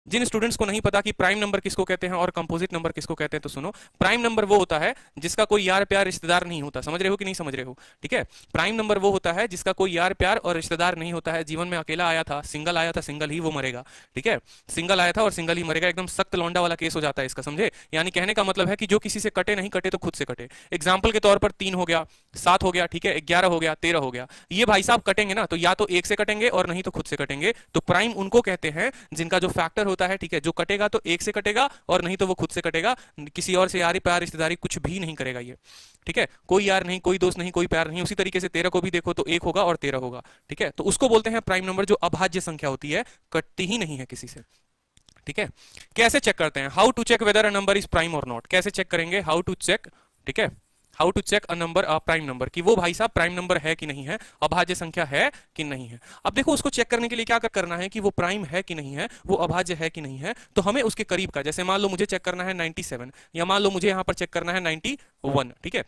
जिन students को नहीं पता कि प्राइम नंबर किसको कहते हैं और कंपोजिट नंबर किसको कहते हैं, तो सुनो, प्राइम नंबर वो होता है जिसका कोई यार प्यार रिश्तेदार नहीं होता। समझ रहे हो कि नहीं समझ रहे हो? ठीक है, प्राइम नंबर वो होता है जिसका कोई यार प्यार और रिश्तेदार नहीं होता है। जीवन में अकेला आया था, सिंगल आया था, सिंगल ही वो मरेगा। ठीक है, सिंगल आया था और सिंगल ही मरेगा, एकदम सख्त लौंडा वाला केस हो जाता है इसका, समझे? यानी कहने का मतलब है कि जो किसी से कटे, नहीं कटे तो खुद से कटे। एग्जाम्पल के तौर पर 3 हो गया, 7 हो गया, ठीक है, 11 हो गया, 13 हो गया, ये भाई साहब कटेंगे ना तो या तो एक से कटेंगे और नहीं तो खुद से कटेंगे। तो प्राइम उनको कहते हैं जिनका जो फैक्टर होता है, ठीक है, जो कटेगा तो एक से कटेगा और नहीं तो वो खुद से कटेगा, किसी और से यारी प्यार रिश्तेदारी कुछ भी नहीं करेगा ये। ठीक है, कोई यार नहीं, कोई दोस्त नहीं, कोई प्यार नहीं। उसी तरीके से 13 को भी देखो तो 1 होगा और 13 होगा। ठीक है, तो उसको बोलते हैं प्राइम नंबर, जो अभाज्य संख्या होती है, कटती ही नहीं है किसी से। ठीक है, कैसे चेक करते हैं? How to check whether a number is prime और नॉट। कैसे चेक करेंगे? हाउ टू चेक, ठीक है, how to check a number, a prime number, कि वो भाई साहब प्राइम नंबर है कि नहीं है, अभाज्य संख्या है कि नहीं है। अब देखो, उसको चेक करने के लिए क्या करना है कि वो प्राइम है कि नहीं है, वो अभाज्य है कि नहीं है। तो हमें उसके करीब का, जैसे मान लो मुझे चेक करना है 97, या मान लो मुझे यहां पर चेक करना है 91। ठीक है,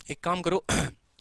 एक काम करो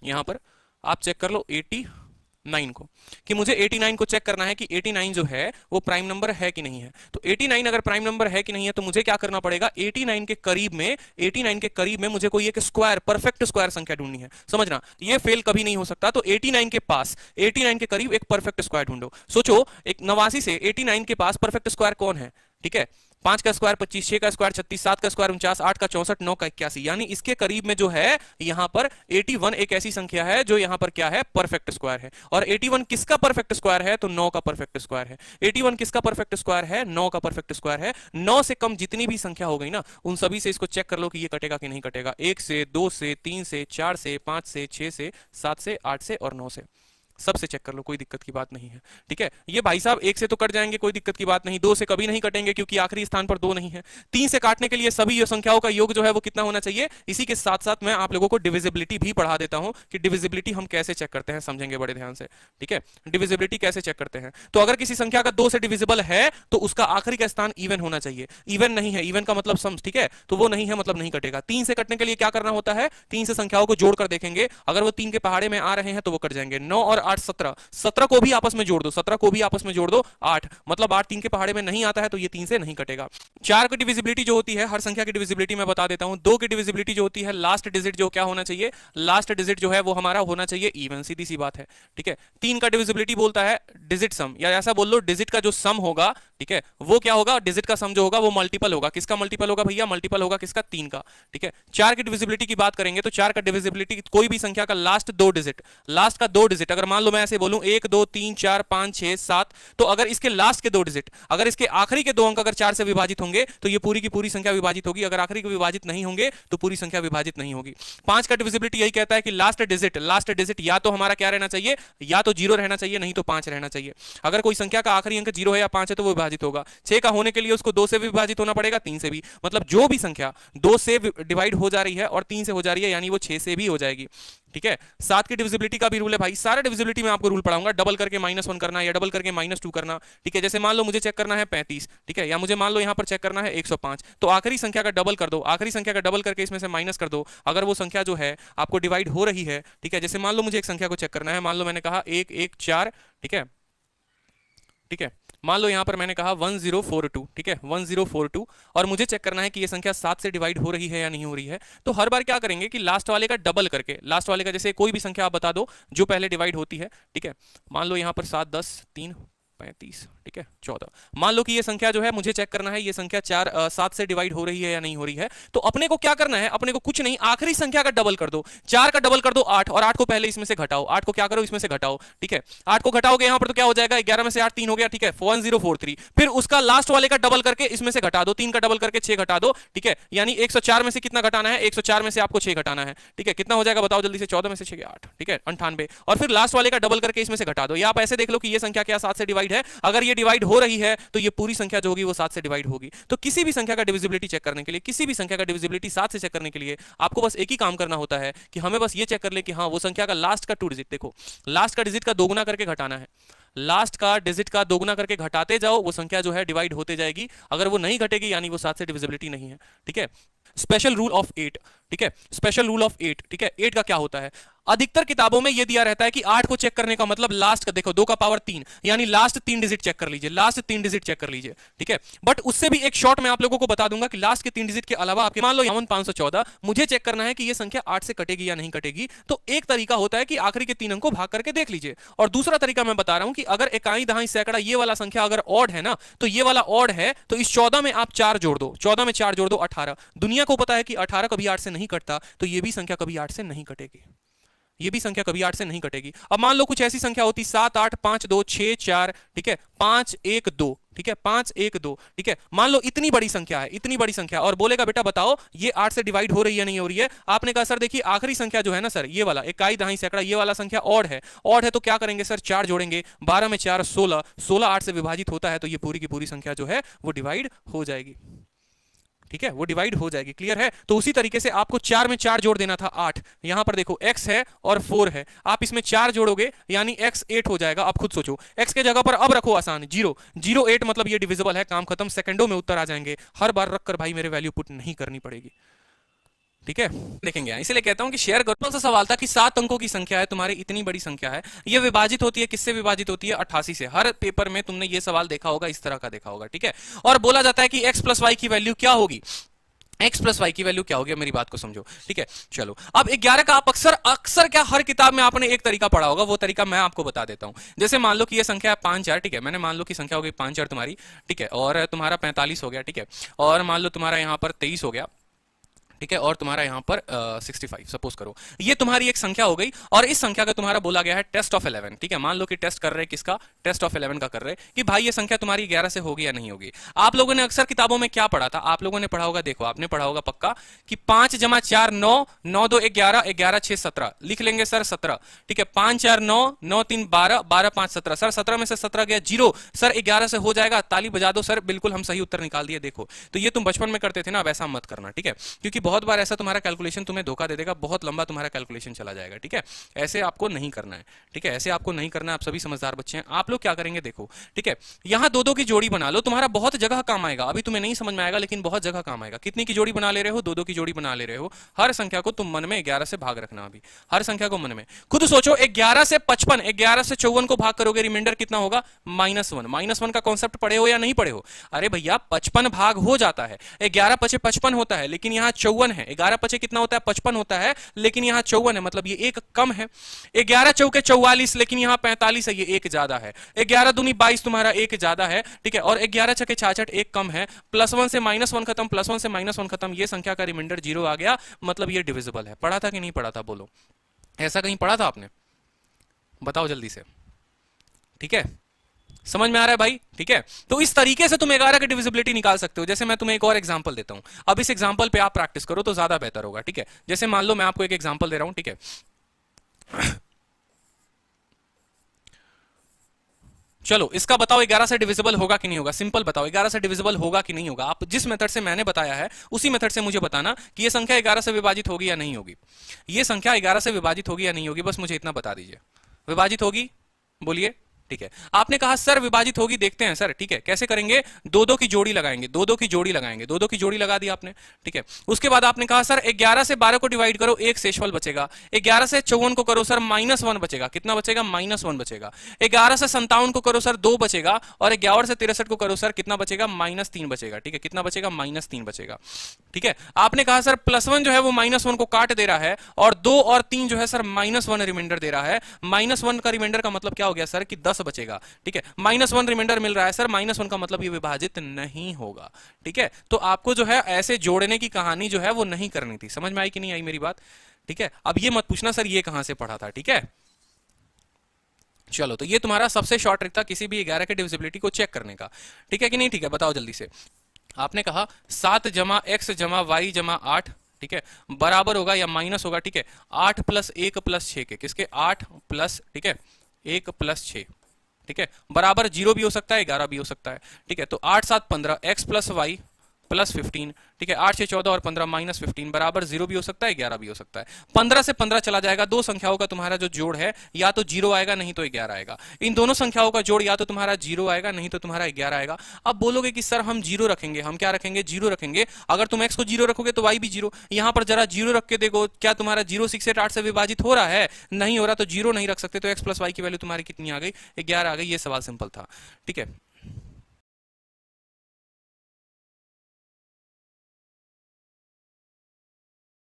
यहां पर आप चेक कर लो 89 को, कि मुझे 89 को चेक करना है कि 89 जो है वो प्राइम नंबर है कि नहीं है। तो 89 अगर प्राइम नंबर है कि नहीं है तो मुझे क्या करना पड़ेगा? 89 के करीब में, 89 के करीब में मुझे कोई एक स्क्वायर, परफेक्ट स्क्वायर संख्या ढूंढनी है। समझना, ये फेल कभी नहीं हो सकता। तो 89 के पास, 89 के करीब एक परफेक्ट स्क्वायर ढूंढो। सोचो, एक 89 से 89 के पास परफेक्ट स्क्वायर कौन है? ठीक है, 5 का स्क्वायर 25, 6 का स्क्वायर 36, 7 का स्क्वायर 49, 8 का 64, 9 का 81, यानी इसके करीब में जो है यहां पर 81 एक ऐसी संख्या है जो यहां पर क्या है? परफेक्ट स्क्वायर है। और 81 किसका परफेक्ट स्क्वायर है? तो 9 का परफेक्ट स्क्वायर है। 81 किसका परफेक्ट स्क्वायर है? 9 का परफेक्ट स्क्वायर है। 9 से कम जितनी भी संख्या हो गई ना, उन सभी से इसको चेक कर लो कि ये कटेगा कि नहीं कटेगा। 1 से, 2 से, 3 से, 4 से, 5 से, 6 से, 7 से, 8 से और 9 से, सबसे चेक कर लो, कोई दिक्कत की बात नहीं है। ठीक है, ये भाई साहब 1 से तो कट जाएंगे, कोई दिक्कत की बात नहीं। 2 से कभी नहीं कटेंगे क्योंकि आखिरी स्थान पर 2 नहीं है। 3 से काटने के लिए सभी संख्याओं का योग जो है वो कितना होना चाहिए? इसी के साथ साथ मैं आप लोगों को डिविजिबिलिटी भी पढ़ा देता हूं कि डिविजिबिलिटी हम कैसे चेक करते हैं, समझेंगे बड़े ध्यान से। ठीक है, डिविजिबिलिटी कैसे चेक करते हैं? तो अगर किसी संख्या का 2 से डिविजिबल है तो उसका आखिरी का स्थान इवन होना चाहिए। इवन नहीं है, इवन का मतलब सम, ठीक है, तो वो नहीं है, मतलब नहीं कटेगा। 3 से कटने के लिए क्या करना होता है? 3 से संख्याओं को जोड़कर देखेंगे, अगर वो 3 के पहाड़े में आ रहे हैं तो वो कट जाएंगे। 9 और 8 17, 17 को भी आपस में जोड़ दो, 17 को भी आपस में जोड़ दो, 8, मतलब 8 3 के पहाड़े में नहीं आता है तो ये 3 से नहीं कटेगा। 4 की डिविजिबिलिटी जो होती है, हर संख्या की डिविजिबिलिटी मैं बता देता हूं। 2 की डिविजिबिलिटी जो होती है, लास्ट डिजिट जो क्या होना चाहिए? लास्ट डिजिट जो है वो हमारा होना चाहिए इवन, सीधी सी बात है। ठीक है, 3 का डिविजिबिलिटी बोलता है डिजिट सम, या ऐसा बोल लो डिजिट का जो सम होगा, ठीक है, वो क्या होगा? डिजिट का सम जो होगा वो मल्टीपल होगा। किसका मल्टीपल होगा भैया? मल्टीपल होगा किसका? 3 का। ठीक है, 4 की डिविजिबिलिटी की बात करेंगे तो 4 का डिविजिबिलिटी कोई भी संख्या का लास्ट 2 डिजिट, लास्ट का 2 डिजिट, अगर मान लो मैं ऐसे बोलूं 1 2 3 4 5 6 7, तो अगर इसके लास्ट के 2 डिजिट, अगर इसके आखिरी के 2 अंक अगर 4 से विभाजित होंगे तो ये पूरी की पूरी संख्या विभाजित होगी। अगर आखिरी के विभाजित नहीं होंगे तो पूरी संख्या विभाजित नहीं होगी। 5 का डिविजिबिलिटी यही कहता है कि लास्ट डिजिट या तो हमारा क्या रहना चाहिए? या तो 0 रहना चाहिए, नहीं तो 5 रहना चाहिए। अगर कोई संख्या का आखिरी अंक 0 है या 5 है तो वो विभाजित होगा। 6 का होने के लिए उसको 2 से भी विभाजित होना पड़ेगा, 3 से भी, मतलब जो भी संख्या 2 से डिवाइड हो जा रही है और 3 से हो जा रही है यानी वो 6 से भी हो जाएगी। ठीक है, 7 की डिविजिबिलिटी का भी रूल है भाई, सारा डिविजिबिलिटी में आपको रूल पढ़ाऊंगा। डबल करके -1 करना या डबल करके -2 करना। ठीक है, जैसे मान लो मुझे चेक करना है 35, ठीक है, या मुझे मान लो यहां पर चेक करना है 105, तो आखिरी संख्या का डबल कर दो, आखिरी संख्या का डबल करके इसमें से माइनस कर दो। अगर वो संख्या जो है आपको डिवाइड हो रही है, ठीक है, जैसे मान लो मुझे एक संख्या को चेक करना है, मान लो मैंने कहा 1 1 4, ठीक है, ठीक है, मान लो यहां पर मैंने कहा 1042, ठीक है, 1042, और मुझे चेक करना है कि ये संख्या 7 से डिवाइड हो रही है या नहीं हो रही है। तो हर बार क्या करेंगे कि लास्ट वाले का डबल करके, लास्ट वाले का जैसे कोई भी संख्या आप बता दो जो पहले डिवाइड होती है, ठीक है, मान लो यहां पर 7 10 3 35, ठीक है, 14, मान लो कि ये संख्या जो है मुझे चेक करना है, ये संख्या 7 से डिवाइड हो रही है या नहीं हो रही है। तो अपने को क्या करना है? अपने को कुछ नहीं, आखिरी संख्या का डबल कर दो, 4 का डबल कर दो 8, और 8 को पहले इसमें से घटाओ, 8 को क्या करो? इसमें से घटाओ। ठीक है, 8 को घटाओगे यहां पर तो क्या हो जाएगा? 11 में से 8 3 हो गया, ठीक है, 1043, फिर उसका लास्ट वाले का डबल करके इसमें से घटा दो, 3 का डबल करके 6 घटा दो। ठीक है, यानी 104 में से कितना घटाना है? 104 में से आपको 6 घटाना है। ठीक है, कितना हो जाएगा बताओ जल्दी से? 14 में से 6 8, ठीक है, 98, और फिर लास्ट वाले का डबल करके इसमें से घटा दो। या आप ऐसे देख लो कि ये संख्या क्या 7 से डिवाइड है? अगर ये डिवाइड हो रही है तो ये पूरी संख्या जो होगी वो 7 से डिवाइड होगी। तो किसी भी संख्या का डिविजिबिलिटी चेक करने के लिए, किसी भी संख्या का डिविजिबिलिटी 7 से चेक करने के लिए आपको बस एक ही काम करना होता है कि हमें बस ये चेक कर ले कि हाँ वो संख्या का लास्ट का 2 डिजिट, देखो लास्ट का डिजिट का दोगुना करके घटाना है, लास्ट का डिजिट का दोगुना करके घटाते जाओ, वो संख्या जो है डिवाइड होते जाएगी। अगर वो नहीं घटेगी यानी वो 7 से डिविजिबिलिटी नहीं है। ठीक है, स्पेशल रूल ऑफ 8, ठीक है, स्पेशल रूल ऑफ 8, ठीक है। 8 का क्या होता है, अधिकतर किताबों में यह दिया रहता है कि 8 को चेक करने का मतलब लास्ट का, देखो 2 का पावर 3 यानी लास्ट 3 डिजिट चेक कर लीजिए, लास्ट 3 डिजिट चेक कर लीजिए, ठीक है। बट उससे भी एक शॉर्ट मैं आप लोगों को बता दूंगा कि लास्ट के 3 डिजिट के अलावा आपके मान लो 514, मुझे चेक करना है कि यह संख्या 8 से कटेगी या नहीं कटेगी, तो एक तरीका होता है कि आखिरी के 3 अंक को भाग करके देख लीजिए। और दूसरा तरीका मैं बता रहा हूं कि अगर इकाई दहाई सैकड़ा ये वाला संख्या अगर ऑड है ना, तो ये वाला ऑड है, तो इस 14 में आप 4 जोड़ दो, 14 में 4 जोड़ दो 18। दुनिया को पता है कि 18 कभी 8 से नहीं कटता, तो ये भी संख्या कभी 8 से नहीं कटेगी, ये भी संख्या कभी 8 से नहीं कटेगी। अब मान लो कुछ ऐसी संख्या होती 7 8 5 2 6 4, ठीक है, 5 1 2, ठीक है, 5 1 2, ठीक है। मान लो इतनी बड़ी संख्या है, इतनी बड़ी संख्या, और बोलेगा बेटा बताओ ये 8 से डिवाइड हो रही है नहीं हो रही है। आपने कहा सर देखिए आखिरी संख्या जो है ना सर, ये वाला इकाई दहाई सैकड़ा, ये वाला संख्या ऑड है, ऑड है तो क्या करेंगे सर, 4 जोड़ेंगे, 12 में 4 16, 16 8 से विभाजित होता है, तो ये पूरी की पूरी संख्या जो है वो डिवाइड हो जाएगी, ठीक है, वो डिवाइड हो जाएगी। क्लियर है? तो उसी तरीके से आपको 4 में 4 जोड़ देना था 8, यहां पर देखो x है और 4 है, आप इसमें 4 जोड़ोगे यानी x 8 हो जाएगा। अब खुद सोचो, x के जगह पर अब रखो आसान 0 0 8, मतलब ये डिविजिबल है, काम खत्म, सेकंडों में उत्तर आ जाएंगे। हर बार रखकर भाई मेरे वैल्यू पुट नहीं करनी पड़ेगी, ठीक है। देखेंगे, इसलिए कहता हूं कि शेयर करो। कौन सा सवाल था कि 7 अंकों की संख्या है तुम्हारी, इतनी बड़ी संख्या है, ये विभाजित होती है किससे विभाजित होती है, 88 से। हर पेपर में तुमने ये सवाल देखा होगा, इस तरह का देखा होगा, ठीक है। और बोला जाता है कि x प्लस वाई की वैल्यू क्या होगी, x प्लस वाई की वैल्यू क्या होगी, मेरी बात को समझो, ठीक है। चलो अब 11 का आप अक्सर अक्सर क्या हर किताब में आपने एक तरीका पढ़ा होगा, वो तरीका मैं आपको बता देता हूं। जैसे मान लो कि ये संख्या है 5 4, ठीक है, मैंने मान लो कि संख्या हो गई 5 4 तुम्हारी, ठीक है, और तुम्हारा 45 हो गया, ठीक है, और मान लो तुम्हारा यहां पर 23 हो गया, ठीक है, और तुम्हारा यहां पर 65 सपोज करो, ये तुम्हारी एक संख्या हो गई। और इस संख्या का तुम्हारा बोला गया है टेस्ट ऑफ 11, ठीक है। मान लो कि टेस्ट कर रहे हैं किसका, टेस्ट ऑफ 11 का कर रहे हैं कि भाई ये संख्या तुम्हारी 11 से होगी या नहीं होगी। आप लोगों ने अक्सर किताबों में क्या पढ़ा था, आप लोगों ने पढ़ा होगा, देखो आपने पढ़ा होगा पक्का कि 5 जमा 4 9, 9 2 11, 11 6 17, लिख लेंगे सर 17, ठीक है, 5 4 9, 9 3 12, 12 5 17, सर 17 में से 17 गया 0, सर 11 से हो जाएगा, ताली बजा दो सर, बिल्कुल हम सही उत्तर निकाल दिए। देखो तो ये तुम बचपन में करते थे ना, वैसा मत करना, ठीक है, क्योंकि बहुत बार ऐसा तुम्हारा कैलकुलेशन तुम्हें धोखा दे देगा, बहुत लंबा तुम्हारा कैलकुलेशन चला जाएगा, ठीक है। ऐसे आपको नहीं करना है, ठीक है, ऐसे आपको नहीं करना है। आप सभी समझदार बच्चे हैं। आप लोग क्या करेंगे देखो, ठीक है, यहां दो दो की जोड़ी बना लो, तुम्हारा बहुत जगह काम आएगा। अभी तुम्हें नहीं समझ में आएगा लेकिन बहुत जगह काम आएगा। कितनी की जोड़ी बना ले रहे हो, दो दो की जोड़ी बना ले रहे हो। हर संख्या को तुम मन में 11 से भाग रखना, अभी हर संख्या को मन में खुद सोचो। 11 से 55, 11 से 54 को भाग करोगे, रिमाइंडर कितना होगा, -1। -1 का कॉन्सेप्ट पढ़े हो या नहीं पढ़े हो? अरे भैया 55 भाग हो जाता है, 11 पचे 55 होता है, लेकिन यहां 54 है। 11 पचे कितना होता है, 55 होता है, लेकिन यहां 54 है, मतलब ये एक कम है। 11 चौके 44, लेकिन यहां 45 है, ये एक ज्यादा है। 11 दूनी 22, तुम्हारा एक ज्यादा है, ठीक है, और 11 छके 66, एक कम है। +1 से -1 खत्म, +1 से -1 खत्म, ये संख्या का रिमाइंडर 0 आ गया, मतलब ये डिविजिबल है। पढ़ा था कि नहीं पढ़ा था, बोलो, ऐसा कहीं पढ़ा था आपने? बताओ जल्दी से, ठीक है, समझ में आ रहा है भाई, ठीक है। तो इस तरीके से तुम 11 की डिविजिबिलिटी निकाल सकते हो। जैसे मैं तुम्हें एक और एग्जांपल देता हूं, अब इस एग्जांपल पे आप प्रैक्टिस करो तो ज्यादा बेहतर होगा, ठीक है। जैसे मान लो मैं आपको एक एग्जांपल दे रहा हूं, ठीक है, चलो इसका बताओ 11 से डिविजिबल होगा कि नहीं होगा। सिंपल बताओ 11 से डिविजिबल होगा कि नहीं होगा। आप जिस मेथड से मैंने बताया है उसी मेथड से मुझे बताना कि ये संख्या 11 से विभाजित होगी या नहीं होगी। ये संख्या 11 से विभाजित होगी या नहीं होगी, बस मुझे इतना बता दीजिए। विभाजित होगी, बोलिए, ठीक है। आपने कहा सर विभाजित होगी, देखते हैं सर, ठीक है, कैसे करेंगे, दो दो की जोड़ी लगाएंगे, दो दो की जोड़ी लगाएंगे, दो दो की जोड़ी लगा दी आपने, ठीक है। उसके बाद आपने कहा सर 11 से 12 को डिवाइड करो, एक शेषफल बचेगा। 11 से 54 को करो सर, -1 बचेगा। कितना बचेगा, -1 बचेगा। 11 से 57 को करो सर, 2 बचेगा। और 11 से 63 को करो सर, कितना बचेगा, -3 बचेगा, ठीक है। कितना बचेगा, -3 बचेगा, ठीक है। आपने कहा सर +1 जो है वो -1 को काट दे रहा है, और 2 और 3 जो है सर -1 रिमाइंडर दे रहा है। -1 का रिमाइंडर का मतलब क्या हो गया सर, कि 10 बचेगा, ठीक है। -1 रिमाइंडर मिल रहा है सर, -1 का मतलब ये विभाजित नहीं होगा, ठीक है। तो आपको जो है ऐसे जोड़ने की कहानी जो है वो नहीं करनी थी। समझ में आई कि नहीं आई मेरी बात, ठीक है। अब ये मत पूछना सर ये कहां से पढ़ा था, ठीक है। चलो तो ये तुम्हारा सबसे शॉर्ट ट्रिक था किसी भी 11 के डिविजिबिलिटी को चेक करने का, ठीक है कि नहीं, ठीक है। बताओ जल्दी से। आपने कहा 7 जमा x जमा y जमा 8, ठीक है, बराबर होगा या माइनस होगा, ठीक है, 8 + 1 + 6 के, किसके, 8 प्लस, ठीक है, 1 + 6, ठीक है, बराबर 0 भी हो सकता है, 11 भी हो सकता है, ठीक है। तो 8 7 15, x + y प्लस 15, ठीक है। 8 6 14 और 15 माइनस 15 बराबर 0 भी हो सकता है 11 भी हो सकता है। 15 से 15 चला जाएगा, दो संख्याओं का तुम्हारा जो जोड़ है या तो 0 आएगा नहीं तो 11 आएगा। इन दोनों संख्याओं का जोड़ या तो तुम्हारा 0 आएगा नहीं तो तुम्हारा 11 आएगा। अब बोलोगे कि सर हम 0 रखेंगे, हम क्या रखेंगे, 0 रखेंगे। अगर तुम x को 0 रखोगे तो y भी 0। यहां पर जरा 0 रख के देखो, क्या तुम्हारा 0 6 8 से विभाजित हो रहा है? नहीं हो रहा, तो 0 नहीं रख सकते, तो x प्लस y की वैल्यू तुम्हारी कितनी आ गई, 11 आ गई। ये सवाल सिंपल था, ठीक है।